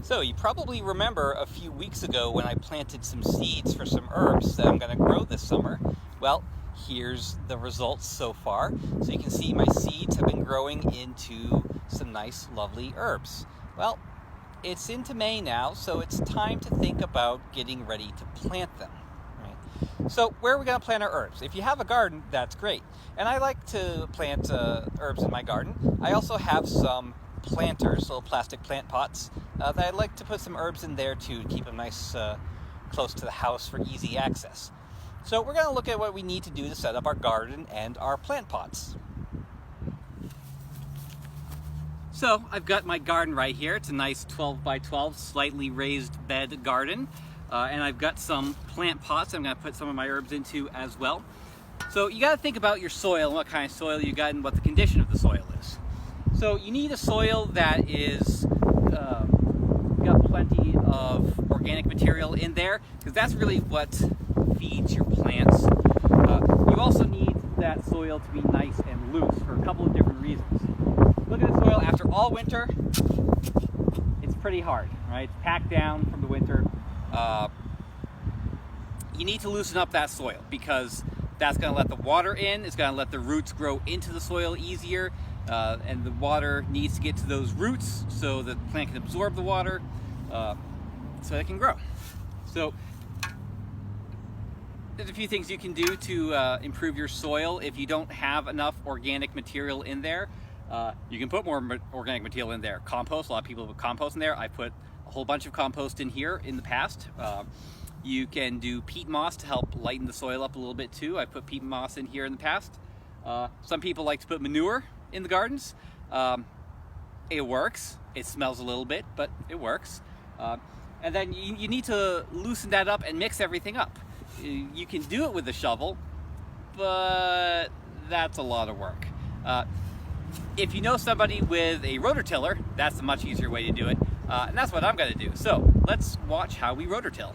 So you probably remember a few weeks ago when I planted some seeds for some herbs that I'm going to grow this summer. Well, here's the results so far. So you can see my seeds have been growing into some nice, lovely herbs. Well, it's into May now, so it's time to think about getting ready to plant them. Right? So where are we going to plant our herbs? If you have a garden, that's great. And I like to plant herbs in my garden. I also have some planters, little plastic plant pots, that I'd like to put some herbs in there too, to keep them nice close to the house for easy access. So we're going to look at what we need to do to set up our garden and our plant pots. So I've got my garden right here. It's a nice 12 by 12 slightly raised bed garden, and I've got some plant pots I'm going to put some of my herbs into as well. So you got to think about your soil and what kind of soil you got and what the condition of the soil is. So you need a soil that is got plenty of organic material in there, because that's really what feeds your plants. You also need that soil to be nice and loose for a couple of different reasons. Look at the soil after all winter. It's pretty hard, right? It's packed down from the winter. You need to loosen up that soil, because that's going to let the water in. It's going to let the roots grow into the soil easier. And the water needs to get to those roots so the plant can absorb the water so it can grow. So there's a few things you can do to improve your soil if you don't have enough organic material in there. You can put more organic material in there. Compost, a lot of people put compost in there. I put a whole bunch of compost in here in the past. You can do peat moss to help lighten the soil up a little bit too. I put peat moss in here in the past. Some people like to put manure in the gardens. It works. It smells a little bit, but it works. And then you need to loosen that up and mix everything up. You can do it with a shovel, but that's a lot of work. If you know somebody with a rototiller, that's a much easier way to do it. And that's what I'm going to do. So let's watch how we rototill.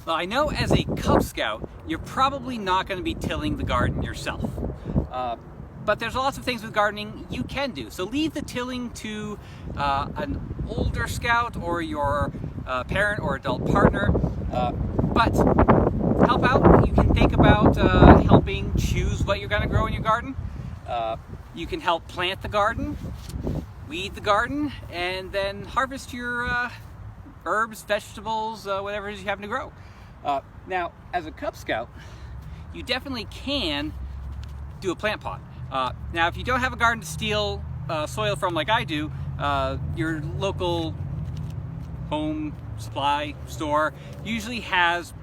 Well, I know as a Cub Scout, you're probably not going to be tilling the garden yourself. But there's lots of things with gardening you can do. So leave the tilling to an older scout or your parent or adult partner. But help out. You can think about helping choose what you're going to grow in your garden. You can help plant the garden, weed the garden, and then harvest your herbs, vegetables, whatever it is you happen to grow. Now, as a Cub Scout, you definitely can do a plant pot. Now, if you don't have a garden to steal soil from like I do, your local home supply store usually has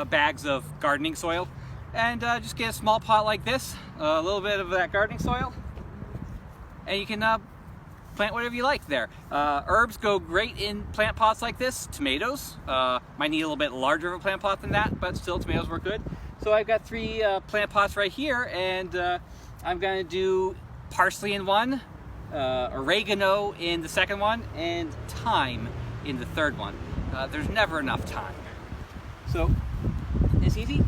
bags of gardening soil. And just get a small pot like this, a little bit of that gardening soil, and you can plant whatever you like there. Herbs go great in plant pots like this. Tomatoes might need a little bit larger of a plant pot than that, but still tomatoes work good. So I've got 3 plant pots right here, and I'm going to do parsley in one, oregano in the second one, and thyme in the third one. There's never enough time. So it's easy.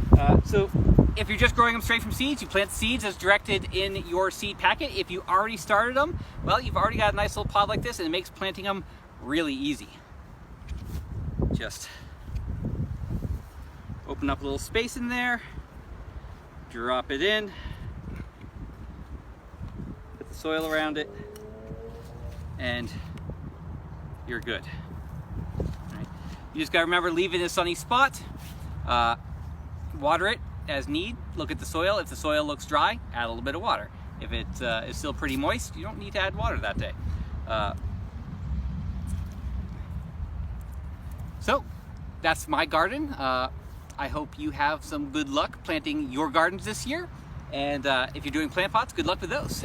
So if you're just growing them straight from seeds, you plant seeds as directed in your seed packet. If you already started them, well, you've already got a nice little pot like this, and it makes planting them really easy. Just open up a little space in there, drop it in, put the soil around it, and you're good. All right. You just gotta remember, leave it in a sunny spot, water it as need, look at the soil. If the soil looks dry, add a little bit of water. If it is still pretty moist, you don't need to add water that day. So that's my garden. I hope you have some good luck planting your gardens this year. And if you're doing plant pots, good luck with those.